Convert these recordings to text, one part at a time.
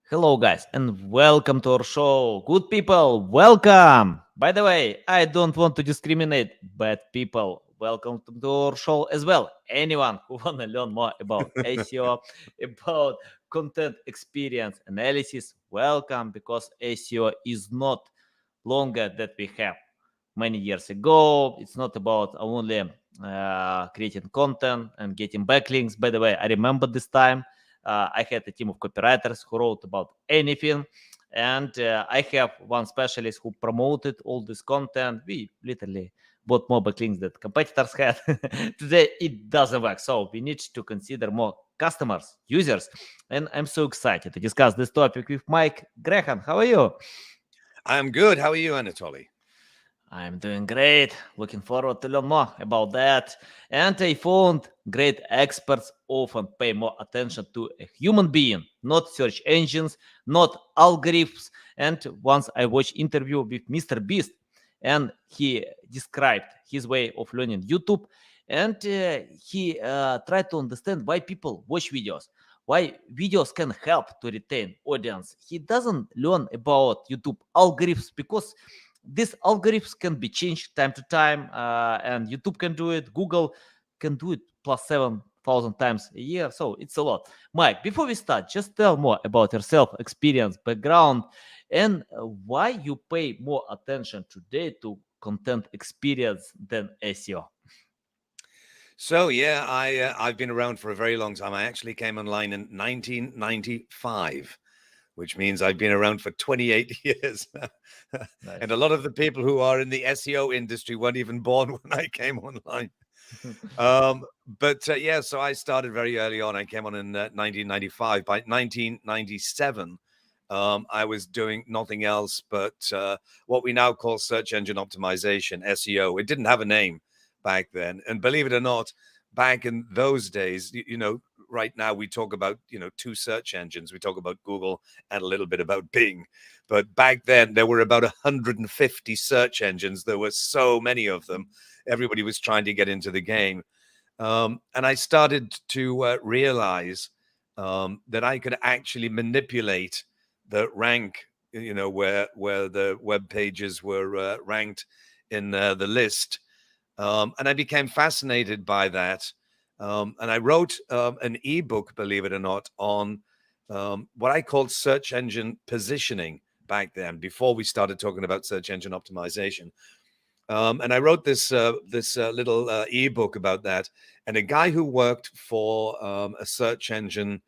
Hello, guys, and welcome to our show. Good people, welcome. By the way, I don't want to discriminate bad people. Welcome to our show as well. Anyone who want to learn more about SEO, about content experience analysis, welcome because SEO is not longer that we have many years ago. It's not about only creating content and getting backlinks. By the way, I remember this time I had a team of copywriters who wrote about anything. And I have one specialist who promoted all this content. We literally bought more backlinks that competitors had. Today, it doesn't work. So we need to consider more customers, users. And I'm so excited to discuss this topic with Mike Grehan. How are you? I'm good. How are you, Anatoly? I'm doing great. Looking forward to learn more about that. And I found great experts often pay more attention to a human being, not search engines, not algorithms. And once I watched interview with Mr. Beast, and he described his way of learning YouTube, and he tried to understand why people watch videos, why videos can help to retain audience. He doesn't learn about YouTube algorithms because these algorithms can be changed time to time, and YouTube can do it, Google can do it plus 7,000 times a year, so it's a lot. Mike, before we start, just tell more about yourself, experience, background, and why you pay more attention today to content experience than SEO. I've been around for a very long time. I actually came online in 1995, which means I've been around for 28 years. And a Nice. lot of the people who are in the SEO industry weren't even born when I came online. So I started very early on. I came on in 1995. By 1997, I was doing nothing else but what we now call search engine optimization, SEO. It didn't have a name back then. And believe it or not, back in those days, right now we talk about, two search engines. We talk about Google and a little bit about Bing. But back then, there were about 150 search engines. There were so many of them. Everybody was trying to get into the game. And I started to realize that I could actually manipulate the rank, where the web pages were ranked in the list. And I became fascinated by that. And I wrote an ebook, believe it or not, on what I called search engine positioning back then, before we started talking about search engine optimization. And I wrote this little ebook about that. And a guy who worked for a search engine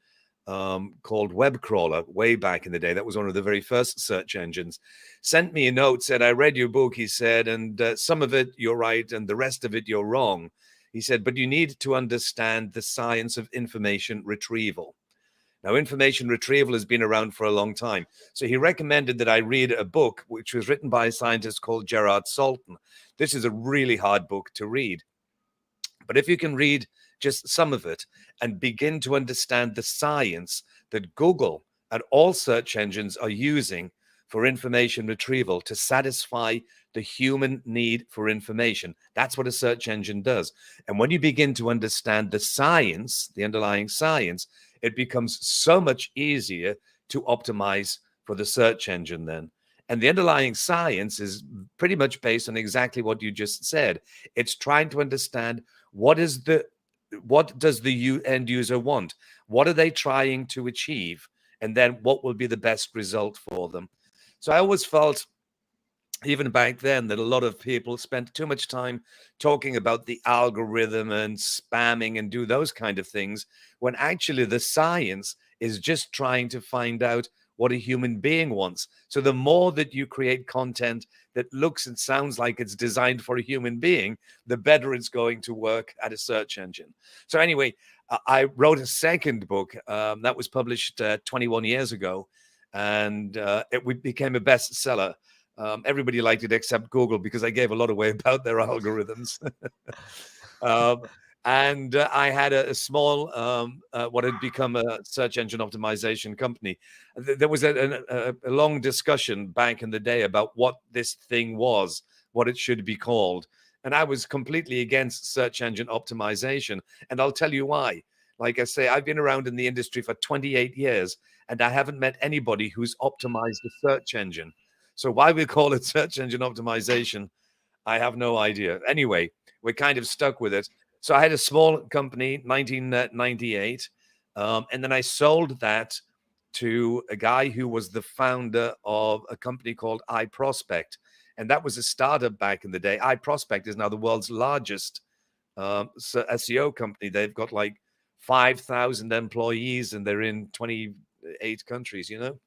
called Webcrawler way back in the day, that was one of the very first search engines, sent me a note, said, I read your book, he said, and some of it you're right, and the rest of it you're wrong. He said, but you need to understand the science of information retrieval. Now, information retrieval has been around for a long time. So he recommended that I read a book which was written by a scientist called Gerard Salton. This is a really hard book to read. But if you can read just some of it and begin to understand the science that Google and all search engines are using for information retrieval to satisfy the human need for information, that's what a search engine does. And when you begin to understand the science, the underlying science, it becomes so much easier to optimize for the search engine then. And the underlying science is pretty much based on exactly what you just said. It's trying to understand what does the end user want? What are they trying to achieve? And then what will be the best result for them? So I always felt, even back then, that a lot of people spent too much time talking about the algorithm and spamming and do those kind of things, when actually the science is just trying to find out what a human being wants. So the more that you create content that looks and sounds like it's designed for a human being, the better it's going to work at a search engine. So anyway, I wrote a second book that was published 21 years ago, and it became a bestseller. Everybody liked it except Google, because I gave a lot away about their algorithms. um, and I had a small, what had become a search engine optimization company. There was a long discussion back in the day about what this thing was, what it should be called. And I was completely against search engine optimization. And I'll tell you why. Like I say, I've been around in the industry for 28 years and I haven't met anybody who's optimized a search engine. So why we call it search engine optimization, I have no idea. Anyway, we're kind of stuck with it. So I had a small company, 1998, and then I sold that to a guy who was the founder of a company called iProspect. And that was a startup back in the day. iProspect is now the world's largest SEO company. They've got like 5,000 employees and they're in 28 countries, you know?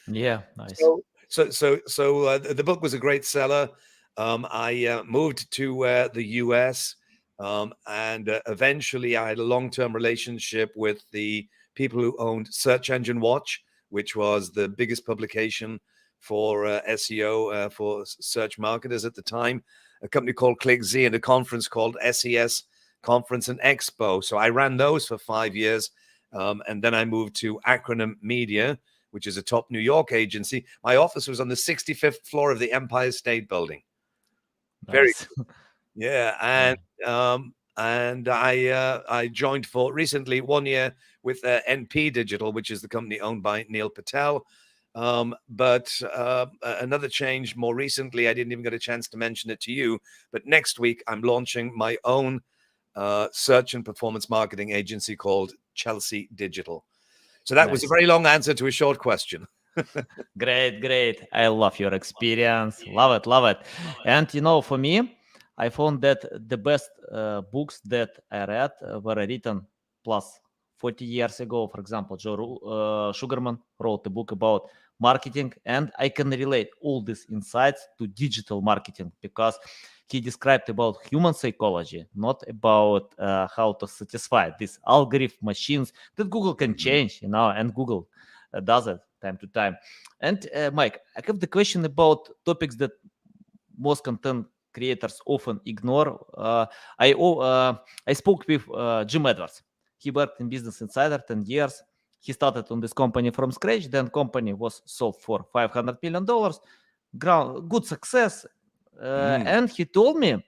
Yeah, nice. So the book was a great seller. I moved to the US, and eventually I had a long-term relationship with the people who owned Search Engine Watch, which was the biggest publication for SEO for search marketers at the time. A company called ClickZ and a conference called SES Conference and Expo. So I ran those for 5 years, and then I moved to Acronym Media, which is a top New York agency. My office was on the 65th floor of the Empire State Building. Very Nice. cool. Yeah, Yeah. and I joined for recently 1 year with NP Digital, which is the company owned by Neil Patel. But another change more recently, I didn't even get a chance to mention it to you, but next week I'm launching my own search and performance marketing agency called Chelsea Digital. So that was a Nice. very long answer to a short question. Great, great. I love your experience. Love it, love it. And for me, I found that the best books that I read were written plus 40 years ago. For example, Sugarman wrote a book about marketing, and I can relate all these insights to digital marketing because he described about human psychology, not about how to satisfy these algorithm machines that Google can change, and Google does it time to time. And Mike, I have the question about topics that most content creators often ignore. I spoke with Jim Edwards. He worked in Business Insider 10 years. He started on this company from scratch. Then company was sold for $500 million. Good success. And he told me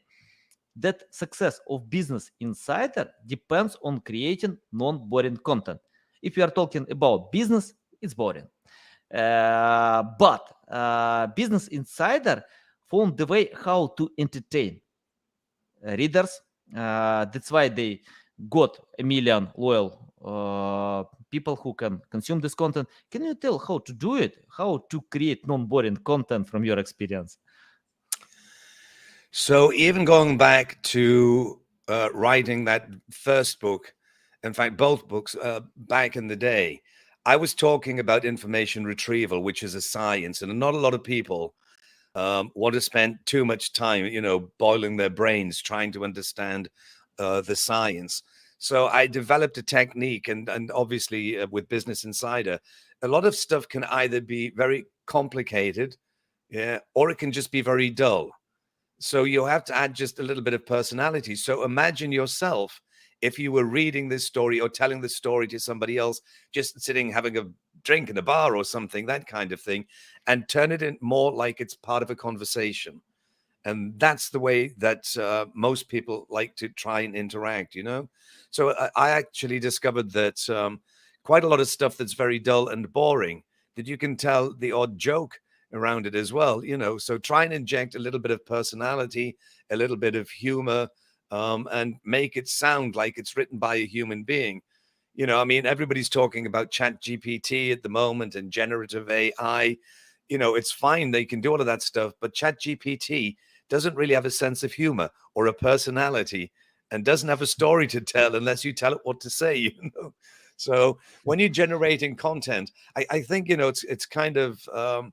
that success of Business Insider depends on creating non-boring content. If you are talking about business, it's boring. But Business Insider found the way how to entertain readers. That's why they got a million loyal people who can consume this content. Can you tell how to do it? How to create non-boring content from your experience? So even going back to writing that first book, in fact, both books back in the day, I was talking about information retrieval, which is a science, and not a lot of people want to spend too much time, boiling their brains trying to understand the science. So I developed a technique, and obviously with Business Insider, a lot of stuff can either be very complicated, yeah, or it can just be very dull. So you have to add just a little bit of personality. So imagine yourself if you were reading this story or telling the story to somebody else, just sitting having a drink in a bar or something, that kind of thing, and turn it in more like it's part of a conversation. And that's the way that most people like to try and interact. So I actually discovered that quite a lot of stuff that's very dull and boring, that you can tell the odd joke around it as well. So try and inject a little bit of personality, a little bit of humor, and make it sound like it's written by a human being. I mean, everybody's talking about Chat GPT at the moment and generative AI. It's fine, they can do all of that stuff, but Chat GPT doesn't really have a sense of humor or a personality and doesn't have a story to tell unless you tell it what to say. So when you're generating content, I think, it's kind of,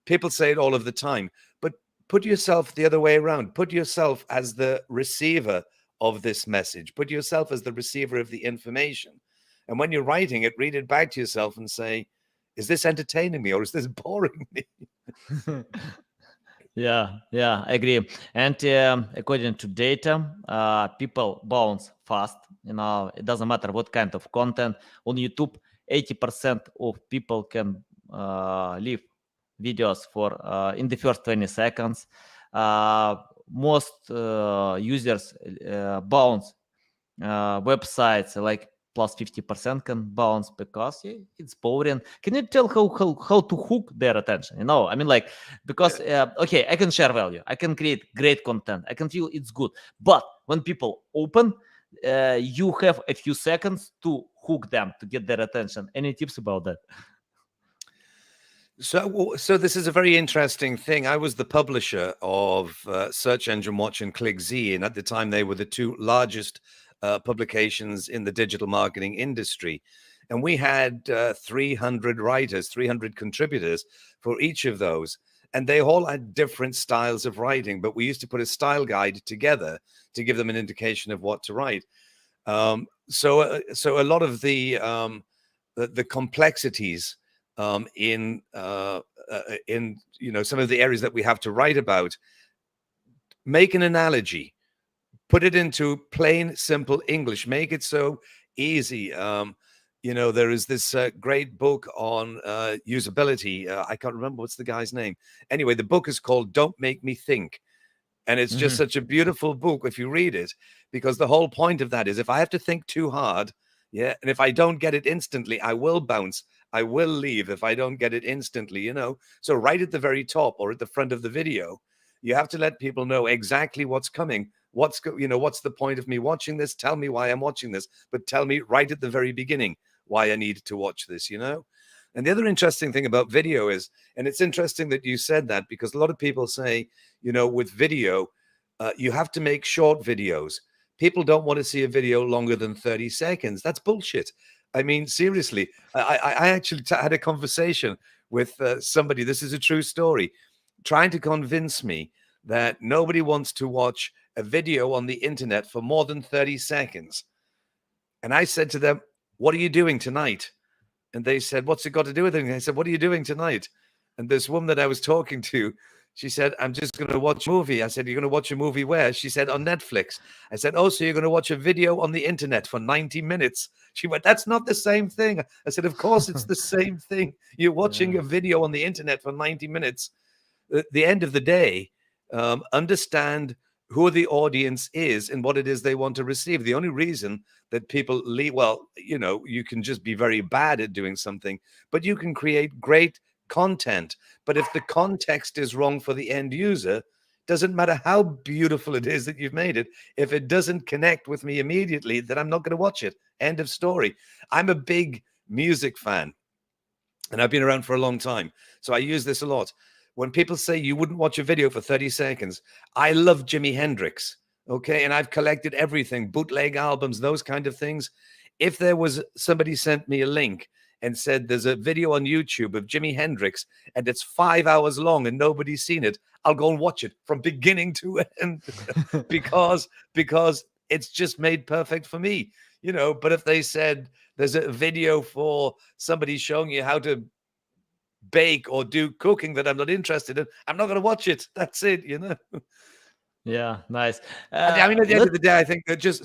people say it all of the time, but put yourself the other way around. Put yourself as the receiver of this message. Put yourself as the receiver of the information. And when you're writing it, read it back to yourself and say, is this entertaining me or is this boring me? Yeah, I agree. And according to data, people bounce fast. It doesn't matter what kind of content on YouTube. 80% of people can leave videos for in the first 20 seconds. Most users bounce websites like plus 50% can bounce because it's boring. Can you tell how to hook their attention? I mean, like, because okay, I can share value, I can create great content, I can feel it's good, but when people open, you have a few seconds to hook them, to get their attention. Any tips about that? So this is a very interesting thing. I was the publisher of Search Engine Watch and ClickZ, and at the time they were the two largest publications in the digital marketing industry. And we had 300 writers, 300 contributors for each of those. And they all had different styles of writing, but we used to put a style guide together to give them an indication of what to write. So a lot of the complexities in some of the areas that we have to write about, make an analogy, put it into plain, simple English, make it so easy. There is this great book on usability. I can't remember what's the guy's name. Anyway, the book is called Don't Make Me Think. And it's just such a beautiful book if you read it, because the whole point of that is if I have to think too hard, and if I don't get it instantly, I will bounce. I will leave if I don't get it instantly. So right at the very top or at the front of the video, you have to let people know exactly what's coming. What's the point of me watching this? Tell me why I'm watching this, but tell me right at the very beginning why I need to watch this. And the other interesting thing about video is, and it's interesting that you said that, because a lot of people say, with video, you have to make short videos. People don't want to see a video longer than 30 seconds. That's bullshit. I mean, seriously, I actually had a conversation with somebody. This is a true story, trying to convince me that nobody wants to watch a video on the internet for more than 30 seconds. And I said to them, what are you doing tonight? And they said, what's it got to do with it? And I said, what are you doing tonight? And this woman that I was talking to, she said, I'm just going to watch a movie. I said, you're going to watch a movie where? She said, on Netflix. I said, oh, so you're going to watch a video on the internet for 90 minutes. She went, that's not the same thing. I said, of course it's the same thing. You're watching a video on the internet for 90 minutes. At the end of the day, understand who the audience is and what it is they want to receive. The only reason that people leave, you can just be very bad at doing something, but you can create great content. But if the context is wrong for the end user, doesn't matter how beautiful it is that you've made it. If it doesn't connect with me immediately, then I'm not going to watch it. End of story. I'm a big music fan, and I've been around for a long time, so I use this a lot. When people say you wouldn't watch a video for 30 seconds, I love Jimi Hendrix, okay? And I've collected everything, bootleg albums, those kind of things. If there was somebody sent me a link and said there's a video on YouTube of Jimi Hendrix and it's 5 hours long and nobody's seen it, I'll go and watch it from beginning to end because it's just made perfect for me, But if they said there's a video for somebody showing you how to bake or do cooking that I'm not interested in, I'm not going to watch it. That's it, Yeah, nice. I mean, at the end of the day, I think that just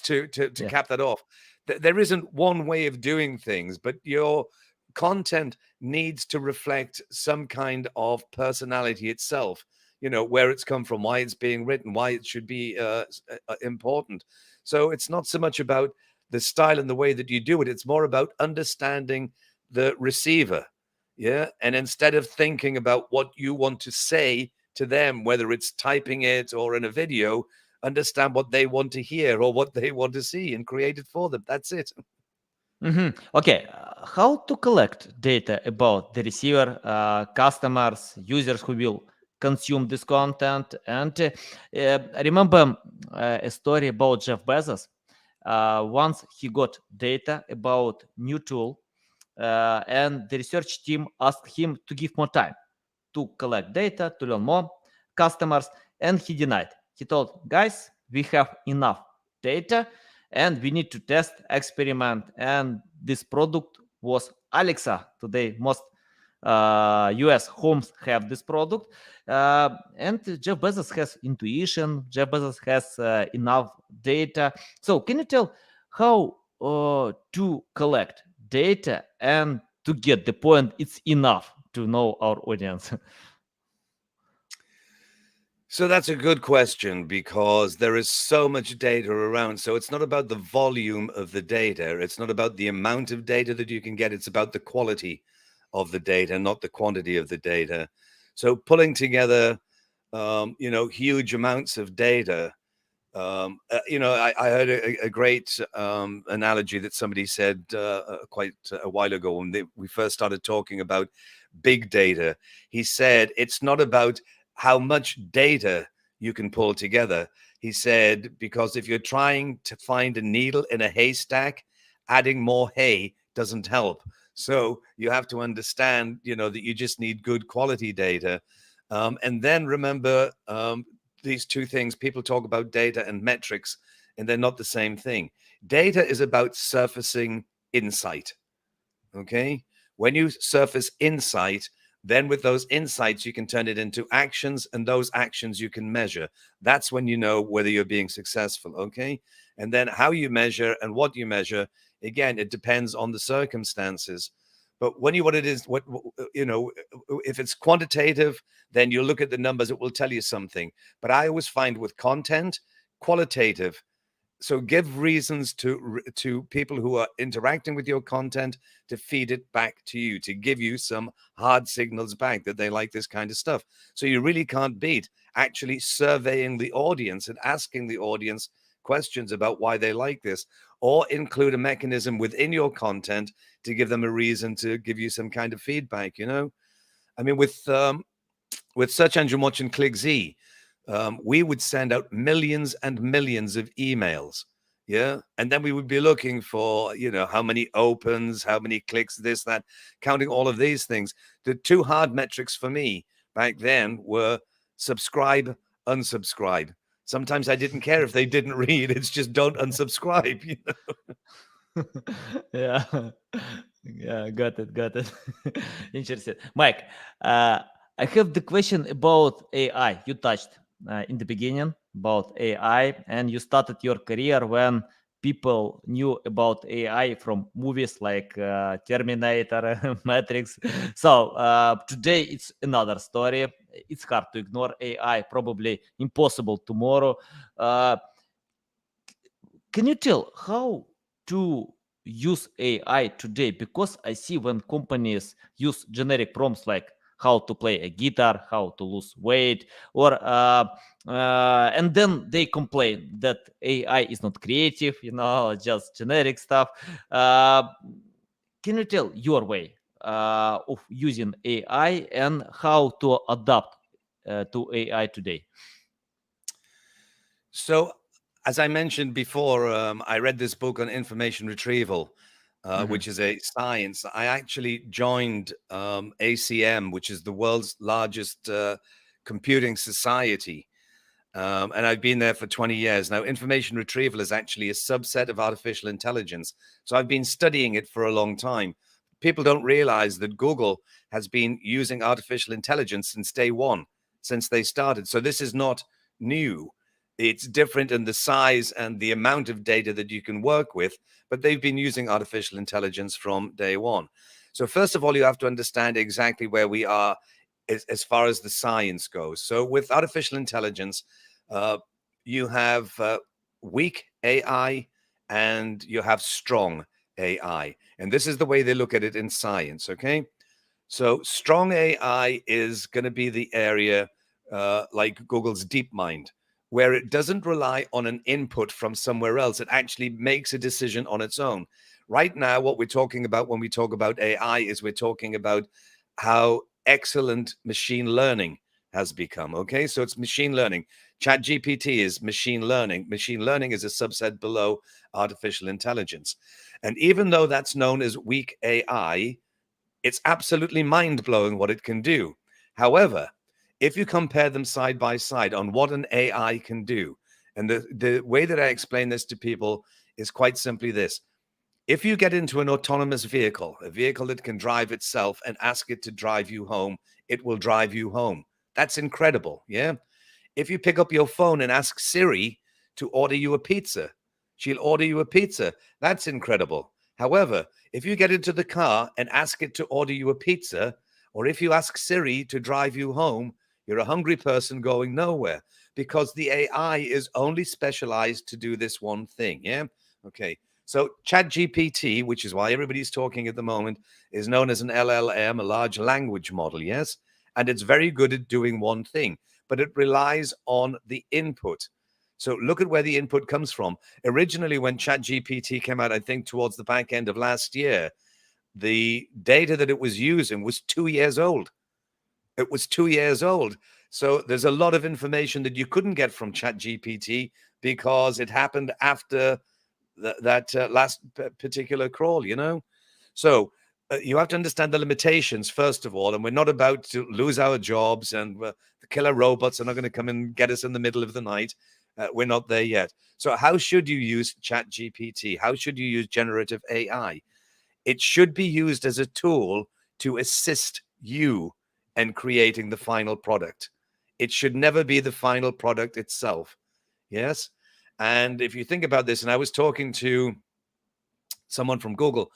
to cap that off, there isn't one way of doing things, but your content needs to reflect some kind of personality itself, where it's come from, why it's being written, why it should be important. So it's not so much about the style and the way that you do it. It's more about understanding the receiver. Yeah. And instead of thinking about what you want to say to them, whether it's typing it or in a video, understand what they want to hear or what they want to see and create it for them. That's it. Okay, how to collect data about the receiver, customers, users who will consume this content? And I remember a story about Jeff Bezos. Once he got data about new tool, and the research team asked him to give more time to collect data, to learn more customers, and he denied. He told, guys, we have enough data and we need to test, experiment. And this product was Alexa. Today, most US homes have this product. And Jeff Bezos has intuition. Jeff Bezos has enough data. So can you tell how to collect data and to get the point it's enough to know our audience? So that's a good question because there is so much data around. So it's not about the volume of the data. It's not about the amount of data that you can get. It's about the quality of the data, not the quantity of the data. So pulling together, huge amounts of data. I heard a great analogy that somebody said quite a while ago when we first started talking about big data. He said it's not about how much data you can pull together. He said, because if you're trying to find a needle in a haystack, adding more hay doesn't help. So you have to understand, that you just need good quality data. And then remember, these two things, people talk about data and metrics, and they're not the same thing. Data is about surfacing insight. Okay. When you surface insight, then with those insights, you can turn it into actions, and those actions you can measure. That's when you know whether you're being successful. Okay. And then how you measure and what you measure, again, it depends on the circumstances. But when what it is, if it's quantitative, then you look at the numbers, it will tell you something. But I always find with content, qualitative, so give reasons to people who are interacting with your content to feed it back to you, to give you some hard signals back that they like this kind of stuff. So you really can't beat actually surveying the audience and asking the audience questions about why they like this, or include a mechanism within your content to give them a reason to give you some kind of feedback. I mean, with Search Engine Watch and ClickZ, we would send out millions and millions of emails. Yeah. And then we would be looking for, how many opens, how many clicks, this, that, counting all of these things. The two hard metrics for me back then were subscribe, unsubscribe. Sometimes I didn't care if they didn't read. It's just don't unsubscribe. Yeah. Yeah, got it. Interesting. Mike, uh, I have the question about AI. You touched in the beginning about AI, and you started your career when people knew about AI from movies like Terminator, Matrix. So today it's another story. It's hard to ignore AI, probably impossible tomorrow. Uh, can you tell how to use AI today? Because I see when companies use generic prompts like how to play a guitar, how to lose weight, or and then they complain that AI is not creative, just generic stuff. Uh, can you tell your way of using AI and how to adapt to AI today? So, as I mentioned before, I read this book on information retrieval, Mhm. which is a science. I actually joined ACM, which is the world's largest computing society. And I've been there for 20 years. Now, information retrieval is actually a subset of artificial intelligence. So I've been studying it for a long time. People don't realize that Google has been using artificial intelligence since day one, since they started. So this is not new. It's different in the size and the amount of data that you can work with, but they've been using artificial intelligence from day one. So, first of all, you have to understand exactly where we are as far as the science goes. So, with artificial intelligence, uh, you have weak AI and you have strong AI. And this is the way they look at it in science. Okay. So, strong AI is going to be the area like Google's DeepMind, where it doesn't rely on an input from somewhere else. It actually makes a decision on its own. Right now, what we're talking about when we talk about AI is we're talking about how excellent machine learning has become. Okay, so it's machine learning. Chat GPT is machine learning. Machine learning is a subset below artificial intelligence. And even though that's known as weak AI, it's absolutely mind blowing what it can do. However, if you compare them side by side on what an AI can do, and the way that I explain this to people is quite simply this: if you get into an autonomous vehicle, a vehicle that can drive itself, and ask it to drive you home, it will drive you home. That's incredible. Yeah. If you pick up your phone and ask Siri to order you a pizza, she'll order you a pizza. That's incredible. However, if you get into the car and ask it to order you a pizza, or if you ask Siri to drive you home, You're a hungry person going nowhere because the AI is only specialized to do this one thing. Yeah. Okay. So ChatGPT, which is why everybody's talking at the moment, is known as an LLM, a large language model. Yes. And it's very good at doing one thing, but it relies on the input. So look at where the input comes from. Originally, when ChatGPT came out, I think towards the back end of last year, the data that it was using was 2 years old. It was 2 years old. So there's a lot of information that you couldn't get from ChatGPT because it happened after that last particular crawl, you know? So you have to understand the limitations, first of all, and we're not about to lose our jobs, and the killer robots are not going to come and get us in the middle of the night. We're not there yet. So how should you use ChatGPT? How should you use generative AI? It should be used as a tool to assist you in creating the final product. It should never be the final product itself. Yes. And if you think about this, and I was talking to someone from Google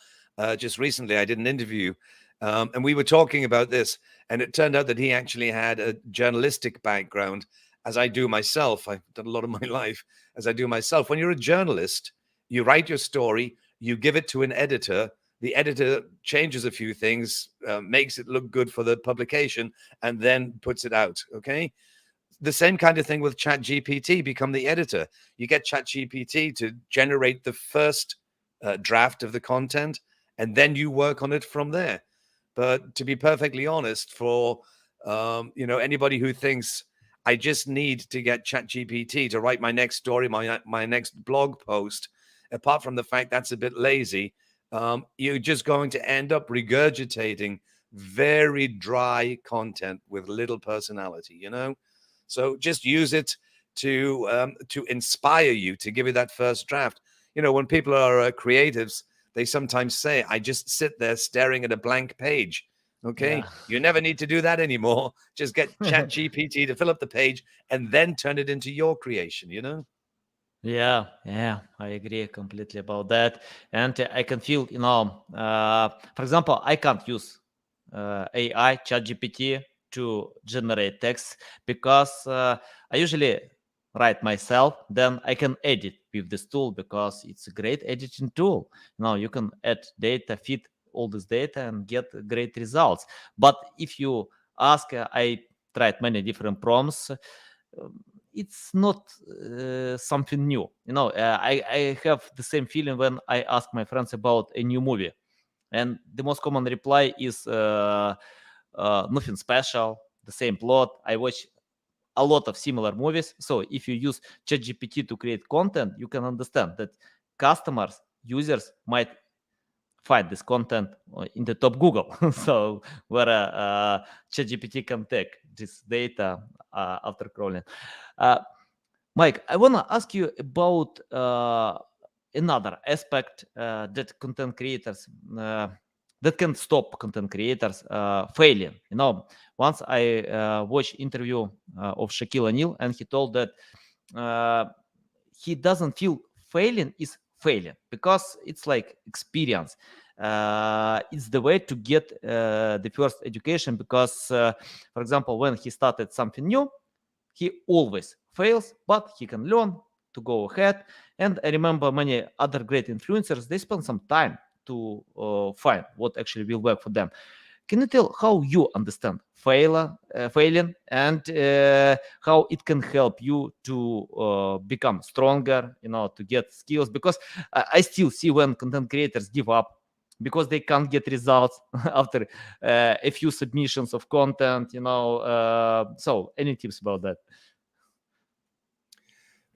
just recently, I did an interview, and we were talking about this, and it turned out that he actually had a journalistic background, as I do myself. I've done a lot of my life as I do myself. When you're a journalist, you write your story, you give it to an editor. The editor changes a few things, makes it look good for the publication, and then puts it out. Okay. The same kind of thing with ChatGPT. Become the editor. You get ChatGPT to generate the first draft of the content, and then you work on it from there. But to be perfectly honest, for anybody who thinks I just need to get ChatGPT to write my next story, my next blog post, apart from the fact that's a bit lazy, you're just going to end up regurgitating very dry content with little personality, you know? So just use it to inspire you, to give you that first draft. You know, when people are creatives, they sometimes say, I just sit there staring at a blank page. Okay. Yeah. You never need to do that anymore. Just get Chat GPT to fill up the page and then turn it into your creation, you know? Yeah, yeah, I agree completely about that. And I can feel, for example, I can't use AI, ChatGPT to generate text because I usually write myself, then I can edit with this tool because it's a great editing tool. You can add data, feed all this data and get great results. But if you ask, I tried many different prompts. It's not something new. I have the same feeling when I ask my friends about a new movie, and the most common reply is nothing special, the same plot. I watch a lot of similar movies. So if you use ChatGPT to create content, you can understand that customers, users might find this content in the top Google. So where ChatGPT can take this data after crawling. Uh, Mike, I want to ask you about another aspect that content creators that can stop content creators failing. Once I watched interview of Shaquille O'Neal, and he told that uh, he doesn't feel failing is failing because it's like experience. It's the way to get the first education because, for example, when he started something new, he always fails, but he can learn to go ahead. And I remember many other great influencers, they spend some time to find what actually will work for them. Can you tell how you understand failing and how it can help you to become stronger, to get skills? Because I still see when content creators give up because they can't get results after a few submissions of content, so any tips about that?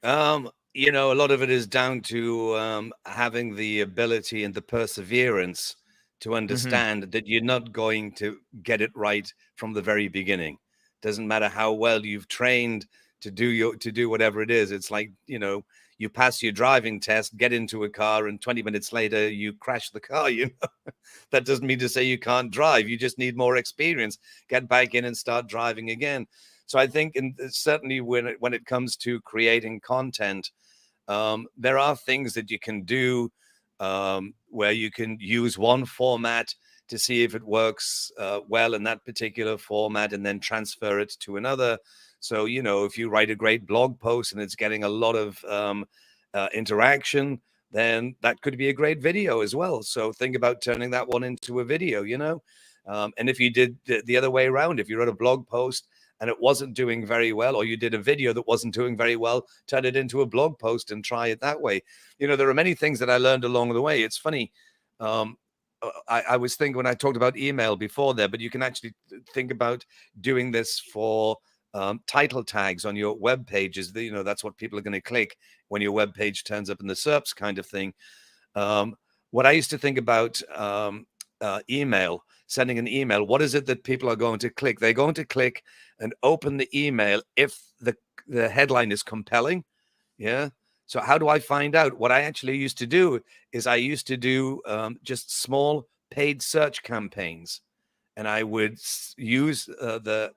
A lot of it is down to having the ability and the perseverance to Hmm. understand that you're not going to get it right from the very beginning. Doesn't matter how well you've trained to do whatever it is. It's like, you pass your driving test, get into a car, and 20 minutes later you crash the car. That doesn't mean to say you can't drive. You just need more experience. Get back in and start driving again. So I think, certainly when it comes to creating content, there are things that you can do where you can use one format to see if it works well in that particular format, and then transfer it to another. So, if you write a great blog post and it's getting a lot of interaction, then that could be a great video as well. So think about turning that one into a video, and if you did the other way around, if you wrote a blog post and it wasn't doing very well, or you did a video that wasn't doing very well, turn it into a blog post and try it that way. There are many things that I learned along the way. It's funny. I was thinking when I talked about email before there, but you can actually think about doing this for title tags on your web pages. That's what people are going to click when your web page turns up in the SERPs kind of thing. What I used to think about email, sending an email, what is it that people are going to click? They're going to click and open the email if the headline is compelling. Yeah. So how do I find out? What I actually used to do is I used to do just small paid search campaigns. And I would use the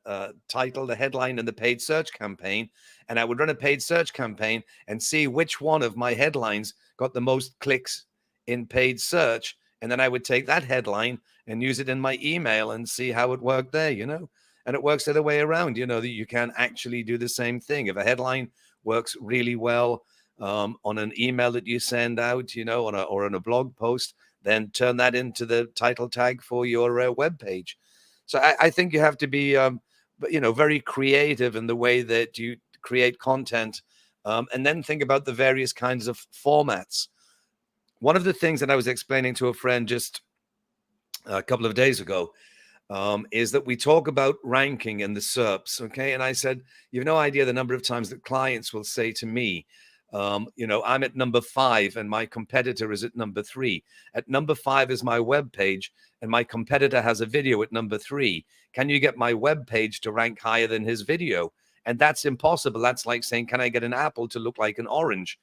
title, the headline, and the paid search campaign. And I would run a paid search campaign and see which one of my headlines got the most clicks in paid search. And then I would take that headline and use it in my email and see how it worked there, And it works the other way around, that you can actually do the same thing. If a headline works really well on an email that you send out, or on a blog post, then turn that into the title tag for your web page. So I think you have to be, very creative in the way that you create content, and then think about the various kinds of formats. One of the things that I was explaining to a friend just a couple of days ago is that we talk about ranking in the SERPs, okay? And I said, you have no idea the number of times that clients will say to me, I'm at number 5 and my competitor is at number 3. At number 5 is my web page and my competitor has a video at number 3. Can you get my web page to rank higher than his video? And that's impossible. That's like saying, can I get an apple to look like an orange?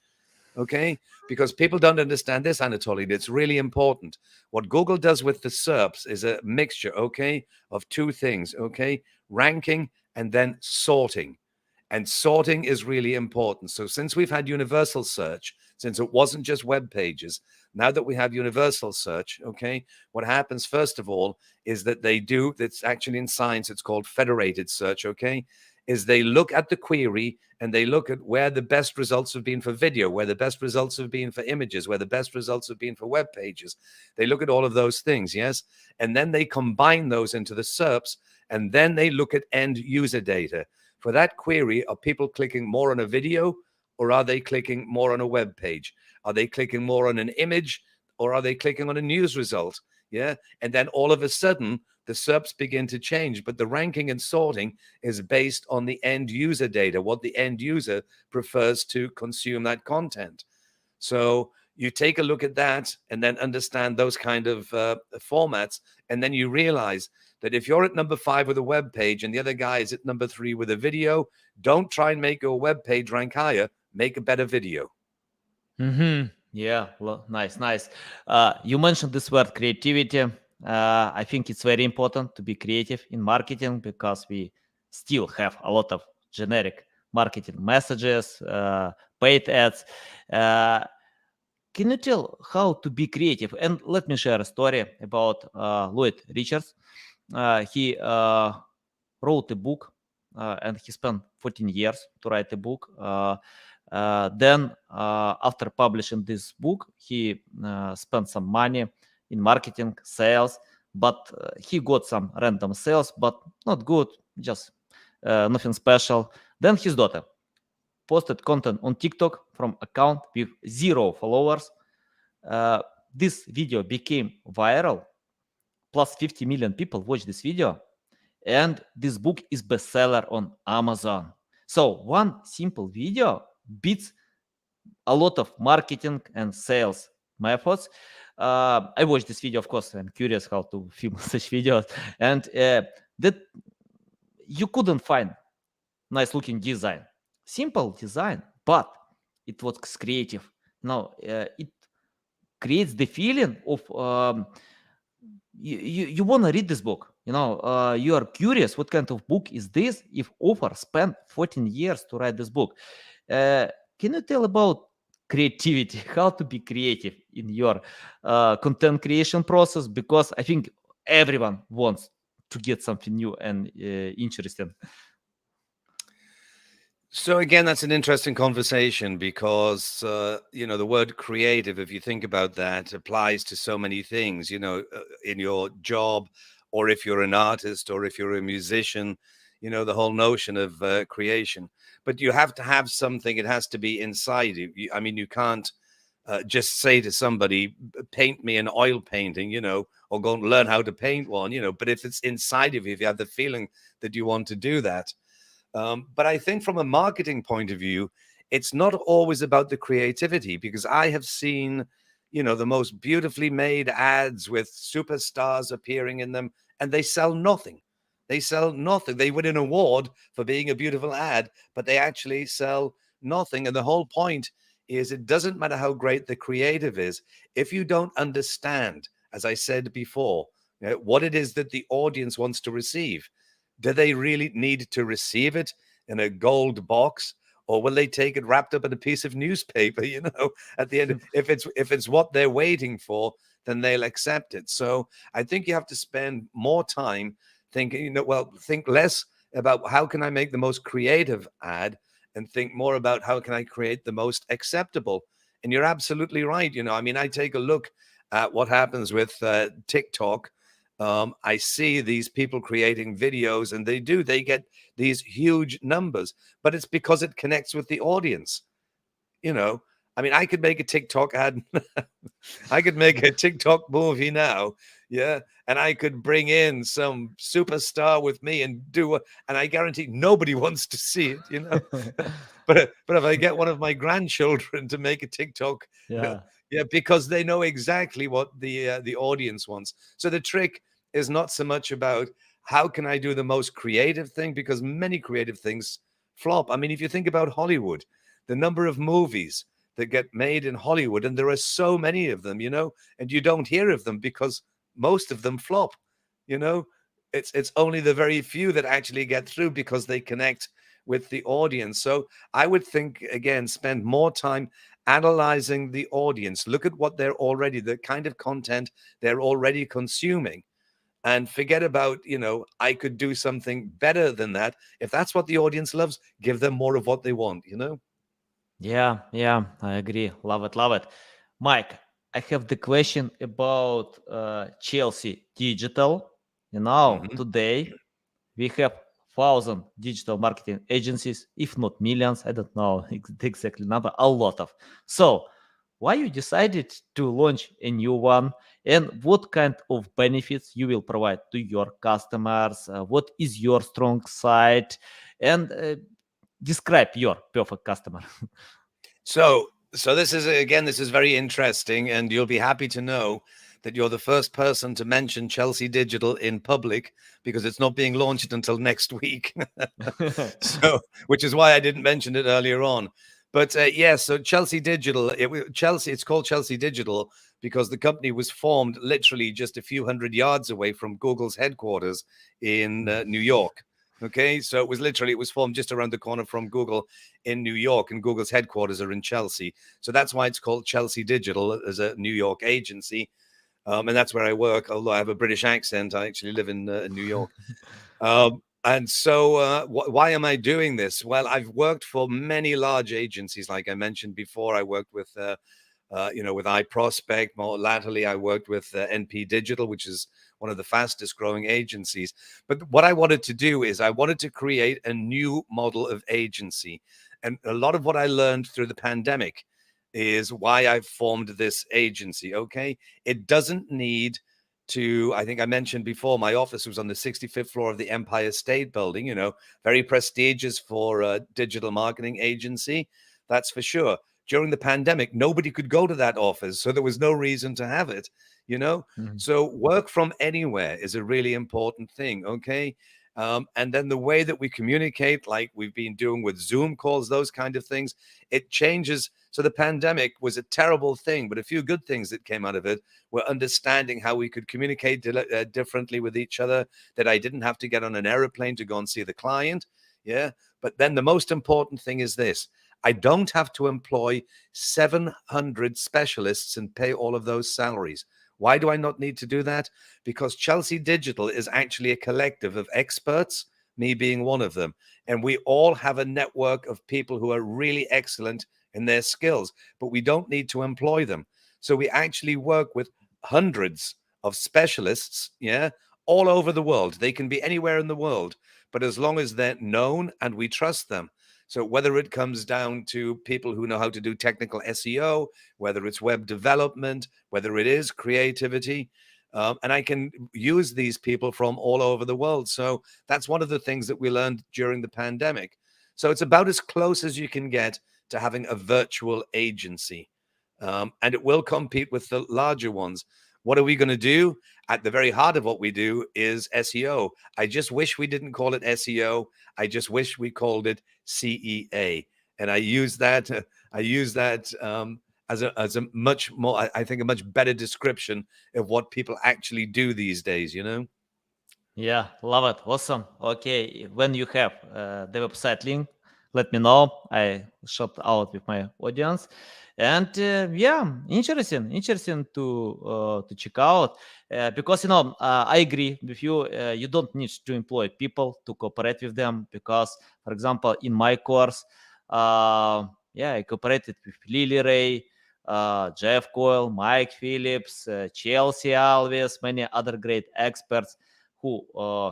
Okay, because people don't understand this, Anatoly. It's really important. What Google does with the SERPs is a mixture, okay, of two things, okay, ranking and then sorting. And sorting is really important. So since we've had universal search, since it wasn't just web pages, now that we have universal search, okay, what happens first of all is that that's actually in science, it's called federated search, okay, is they look at the query and they look at where the best results have been for video, where the best results have been for images, where the best results have been for web pages. They look at all of those things, yes? And then they combine those into the SERPs, and then they look at end user data. For that query, are people clicking more on a video, or are they clicking more on a web page? Are they clicking more on an image, or are they clicking on a news result? Yeah. And then all of a sudden, the SERPs begin to change. But the ranking and sorting is based on the end user data, what the end user prefers to consume that content. So you take a look at that and then understand those kind of formats. And then you realize that if you're at number 5 with a web page and the other guy is at number 3 with a video, don't try and make your web page rank higher. Make a better video. Mm-hmm. Yeah, nice. You mentioned this word creativity. I think it's very important to be creative in marketing because we still have a lot of generic marketing messages, paid ads. Can you tell how to be creative? And let me share a story about Lloyd Richards. He wrote a book and he spent 14 years to write a book. Then, after publishing this book, he spent some money in marketing, sales, but he got some random sales, but not good, just nothing special. Then his daughter posted content on TikTok from account with 0 followers. This video became viral, plus 50 million people watched this video, and this book is bestseller on Amazon. So one simple video beats a lot of marketing and sales methods. I watched this video, of course. I'm curious how to film such videos, and that you couldn't find nice looking design, simple design, but it was creative. Now it creates the feeling of you want to read this book. You are curious what kind of book is this if author spent 14 years to write this book. Can you tell about creativity, how to be creative in your content creation process? Because I think everyone wants to get something new and interesting. So again, that's an interesting conversation because the word creative, if you think about that, applies to so many things. In your job, or if you're an artist, or if you're a musician. The whole notion of creation. But you have to have something; it has to be inside you. I mean, you can't just say to somebody, "Paint me an oil painting," or go and learn how to paint one. But if it's inside of you, if you have the feeling that you want to do that. But I think from a marketing point of view, it's not always about the creativity, because I have seen, the most beautifully made ads with superstars appearing in them, and they sell nothing. They sell nothing. They win an award for being a beautiful ad, but they actually sell nothing. And the whole point is, it doesn't matter how great the creative is, if you don't understand, as I said before, what it is that the audience wants to receive. Do they really need to receive it in a gold box, or will they take it wrapped up in a piece of newspaper? At the end, if it's what they're waiting for, then they'll accept it. So I think you have to spend more time thinking. Think less about how can I make the most creative ad, and think more about how can I create the most acceptable. And you're absolutely right. I mean, I take a look at what happens with TikTok. I see these people creating videos, and they get these huge numbers, but it's because it connects with the audience. I mean, I could make a TikTok ad. I could make a TikTok movie now. Yeah. And I could bring in some superstar with me and and I guarantee nobody wants to see it. But if I get one of my grandchildren to make a TikTok, Yeah. yeah, because they know exactly what the audience wants. So the trick is not so much about how can I do the most creative thing, because many creative things flop. I mean, if you think about Hollywood, the number of movies that get made in Hollywood, and there are so many of them, and you don't hear of them because most of them flop. You know, it's only the very few that actually get through because they connect with the audience. So I would think, again, spend more time analyzing the audience. Look at what the kind of content they're already consuming, and forget about, I could do something better than that. If that's what the audience loves, give them more of what they want. Yeah, I agree. Love it, love it. Mike, I have the question about Chelsea Digital. Hmm. Today we have thousand digital marketing agencies, if not millions. I don't know the exactly number. A lot of. So, why you decided to launch a new one, and what kind of benefits you will provide to your customers? What is your strong side, and describe your perfect customer. So this is very interesting, and you'll be happy to know that you're the first person to mention Chelsea Digital in public, because it's not being launched until next week. So, which is why I didn't mention it earlier on. But so Chelsea Digital, it's called Chelsea Digital because the company was formed literally just a few hundred yards away from Google's headquarters in New York. Okay, so it was formed just around the corner from Google in New York, and Google's headquarters are in Chelsea. So that's why it's called Chelsea Digital, as a New York agency. And that's where I work. Although I have a British accent, I actually live in New York. And so, why am I doing this? Well, I've worked for many large agencies, like I mentioned before. I worked with, with iProspect. More latterly, I worked with NP Digital, which is one of the fastest growing agencies. But what I wanted to do is I wanted to create a new model of agency. And a lot of what I learned through the pandemic is why I formed this agency. Okay. It doesn't need I think I mentioned before, my office was on the 65th floor of the Empire State Building, very prestigious for a digital marketing agency. That's for sure. During the pandemic, nobody could go to that office, so there was no reason to have it, you know? Mhm. So work from anywhere is a really important thing, okay? And then the way that we communicate, like we've been doing with Zoom calls, those kind of things, it changes. So the pandemic was a terrible thing, but a few good things that came out of it were understanding how we could communicate differently with each other, that I didn't have to get on an airplane to go and see the client. Yeah. But then the most important thing is this: I don't have to employ 700 specialists and pay all of those salaries. Why do I not need to do that? Because Chelsea Digital is actually a collective of experts, me being one of them. And we all have a network of people who are really excellent in their skills, but we don't need to employ them. So we actually work with hundreds of specialists, yeah, all over the world. They can be anywhere in the world, but as long as they're known and we trust them. So whether it comes down to people who know how to do technical SEO, whether it's web development, whether it is creativity, and I can use these people from all over the world. So that's one of the things that we learned during the pandemic. So it's about as close as you can get to having a virtual agency. And it will compete with the larger ones. What are we going to do? At the very heart of what we do is SEO. I just wish we didn't call it SEO. I just wish we called it CEA. And I use that. As a much more, I think, a much better description of what people actually do these days. You know. Yeah, love it. Awesome. Okay, when you have the website link, let me know. I shop out with my audience, and yeah, interesting to check out because I agree with you. You don't need to employ people to cooperate with them because, for example, in my course, yeah, I cooperated with Lily Ray. Jeff Coyle, Mike Phillips, Chelsea Alves, many other great experts who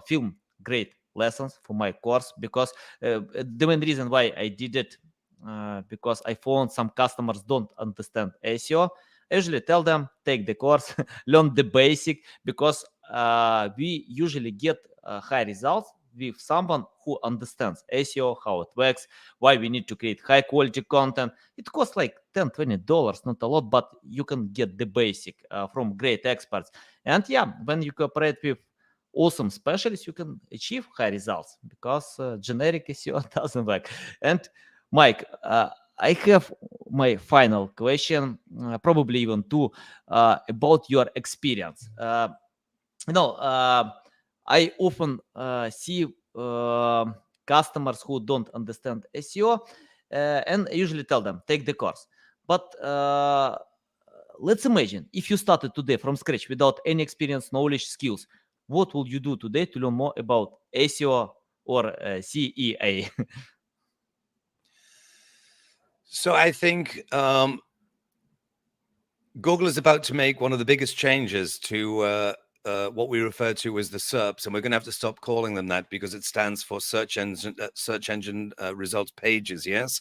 film great lessons for my course because the main reason why I did it because I found some customers don't understand SEO. I usually tell them take the course, learn the basic because we usually get high results with someone who understands SEO, how it works, why we need to create high quality content. It costs like $10-20, not a lot, but you can get the basic from great experts. And yeah, when you cooperate with awesome specialists, you can achieve high results because generic SEO doesn't work. And Mike, I have my final question, probably even two, about your experience. You know, I often see customers who don't understand SEO, and I usually tell them take the course. But let's imagine if you started today from scratch without any experience, knowledge, skills, what will you do today to learn more about SEO or CEA? So I think Google is about to make one of the biggest changes to what we refer to as the SERPs, and we're going to have to stop calling them that because it stands for search engine results pages. Yes,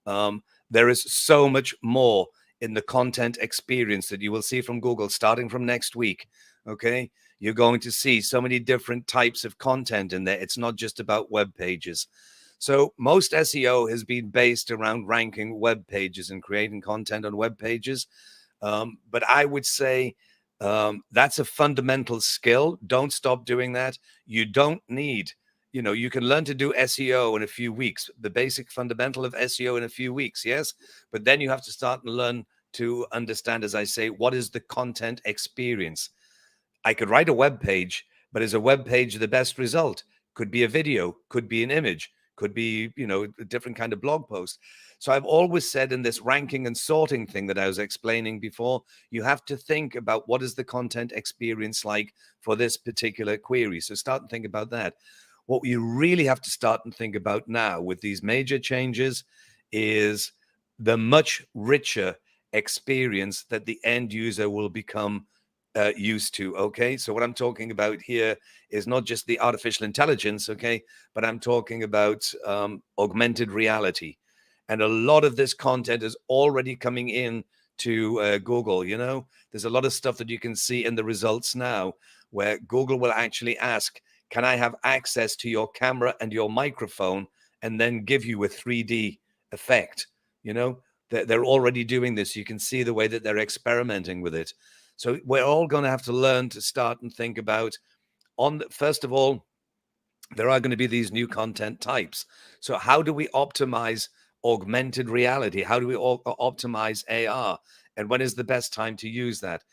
there is so much more in the content experience that you will see from Google starting from next week. Okay, you're going to see so many different types of content in there. It's not just about web pages. So most SEO has been based around ranking web pages and creating content on web pages. But I would say that's a fundamental skill. Don't stop doing that. You don't need, you can learn to do SEO in a few weeks, the basic fundamental of SEO in a few weeks, yes? But then you have to start and learn to understand, as I say, what is the content experience? I could write a web page, but is a web page the best result? Could be a video, could be an image, could be, a different kind of blog post. So I've always said in this ranking and sorting thing that I was explaining before, you have to think about what is the content experience like for this particular query. So start and think about that. What you really have to start and think about now with these major changes is the much richer experience that the end user will become used to. Okay, so what I'm talking about here is not just the artificial intelligence, okay, but I'm talking about augmented reality, and a lot of this content is already coming in to Google. There's a lot of stuff that you can see in the results now where Google will actually ask, can I have access to your camera and your microphone, and then give you a 3D effect? They're already doing this. You can see the way that they're experimenting with it. So we're all going to have to learn to start and think about, first of all, there are going to be these new content types. So how do we optimize augmented reality? How do we optimize AR? And when is the best time to use that?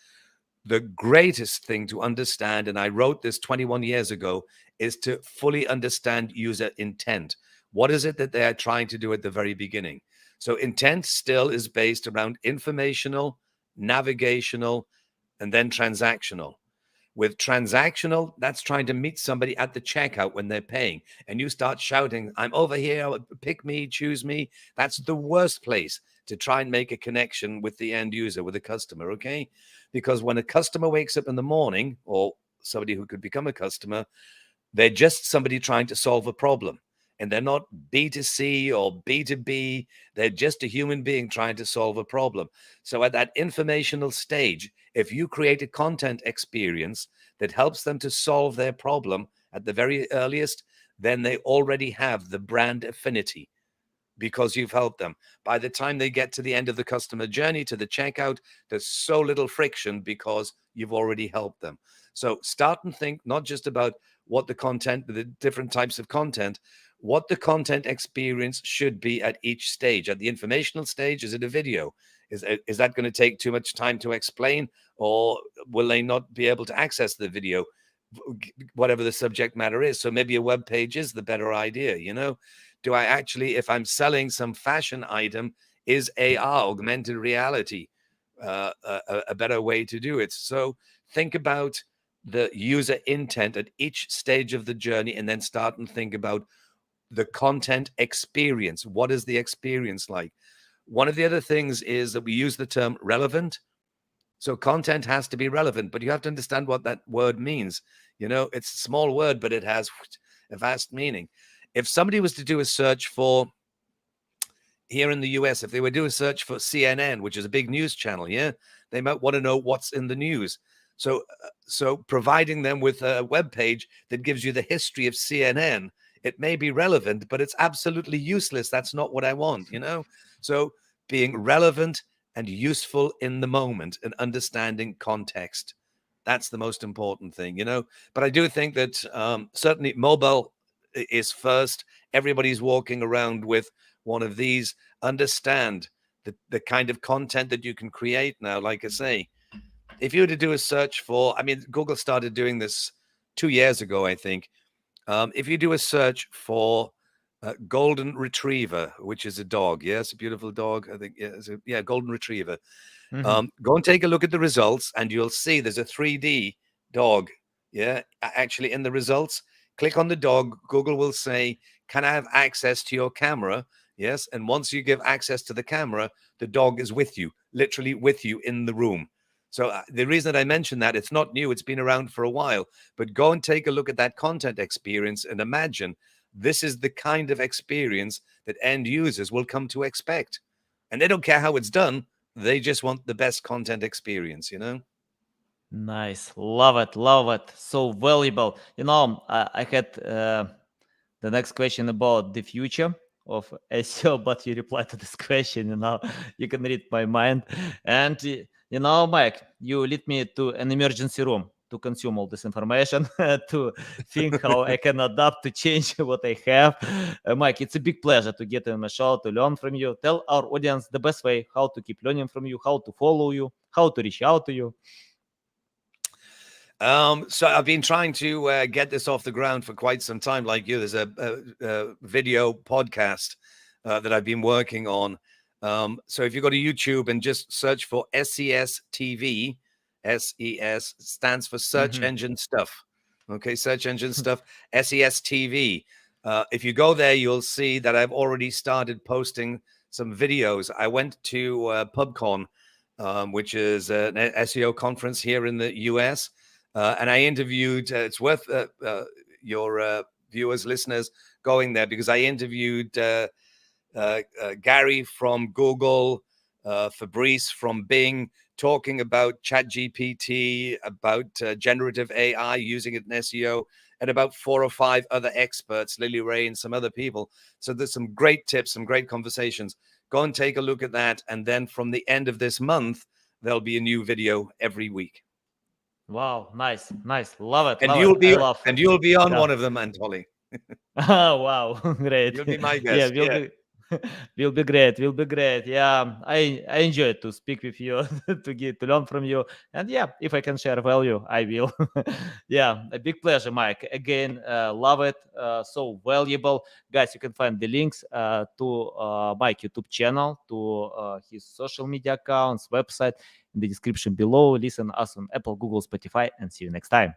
The greatest thing to understand, and I wrote this 21 years ago, is to fully understand user intent. What is it that they are trying to do at the very beginning? So intent still is based around informational, navigational, and then transactional. With transactional, that's trying to meet somebody at the checkout when they're paying, and you start shouting, "I'm over here, pick me, choose me." That's the worst place to try and make a connection with the end user, with the customer, okay? Because when a customer wakes up in the morning, or somebody who could become a customer, they're just somebody trying to solve a problem. And they're not B2C or B2B. They're just a human being trying to solve a problem. So at that informational stage, if you create a content experience that helps them to solve their problem at the very earliest, then they already have the brand affinity because you've helped them. By the time they get to the end of the customer journey, to the checkout, there's so little friction because you've already helped them. So start and think not just about what the content, the different types of content, what the content experience should be at each stage. At the informational stage, is it a video? Is that going to take too much time to explain, or will they not be able to access the video, whatever the subject matter is? So maybe a web page is the better idea, you know? Do I actually, if I'm selling some fashion item, is AR, augmented reality, a better way to do it? So think about the user intent at each stage of the journey, and then start and think about the content experience. What is the experience like? One of the other things is that we use the term relevant. So content has to be relevant, but you have to understand what that word means. You know, it's a small word, but it has a vast meaning. If somebody was to do a search for, here in the US, if they would do a search for CNN, which is a big news channel, yeah, they might want to know what's in the news. So providing them with a web page that gives you the history of CNN, it may be relevant, but it's absolutely useless. That's not what I want, you know? So being relevant and useful in the moment and understanding context, that's the most important thing, you know? But I do think that certainly mobile is first. Everybody's walking around with one of these. Understand the kind of content that you can create now. Like I say, if you were to do a search for, I mean, Google started doing this 2 years ago, I think. If you do a search for golden retriever, which is a dog, yes, a beautiful dog, I think, yeah, golden retriever. Mhm. Go and take a look at the results, and you'll see there's a 3D dog. Yeah, actually, in the results, click on the dog. Google will say, "Can I have access to your camera?" Yes, and once you give access to the camera, the dog is with you, literally with you in the room. So the reason that I mentioned that, it's not new, it's been around for a while, but go and take a look at that content experience and imagine this is the kind of experience that end users will come to expect. And they don't care how it's done, they just want the best content experience, you know? Nice. Love it. Love it. So valuable. I had the next question about the future of SEO, but you replied to this question. You can read my mind. And, Mike, you lead me to an emergency room to consume all this information, to think how I can adapt to change what I have. Mike, it's a big pleasure to get on my show, to learn from you. Tell our audience the best way how to keep learning from you, how to follow you, how to reach out to you. So I've been trying to get this off the ground for quite some time. Like you, there's a video podcast that I've been working on. So if you go to YouTube and just search for SES TV, SES stands for Search Mhm. Engine Stuff. Okay, Search Engine Stuff, SES TV. If you go there, you'll see that I've already started posting some videos. I went to PubCon, which is an SEO conference here in the US. And I interviewed, it's worth your viewers, listeners going there, because I interviewed Gary from Google, Fabrice from Bing, talking about ChatGPT, about generative AI, using it in SEO, and about 4 or 5 other experts, Lily Ray and some other people. So there's some great tips, some great conversations. Go and take a look at that. And then from the end of this month, there'll be a new video every week. Wow, nice, nice. Love it, And love it. you'll I be love. and you'll be on Yeah. one of them, Antoli. Wow, great. You'll be my Yeah, guest. will Yeah. be will be great. Will be great. Yeah, I enjoy to speak with you, to learn from you, and yeah, if I can share value, I will. Yeah, a big pleasure, Mike. Again, love it. So valuable, guys. You can find the links to Mike YouTube channel, to his social media accounts, website, in the description below. Listen us on Apple, Google, Spotify, and see you next time.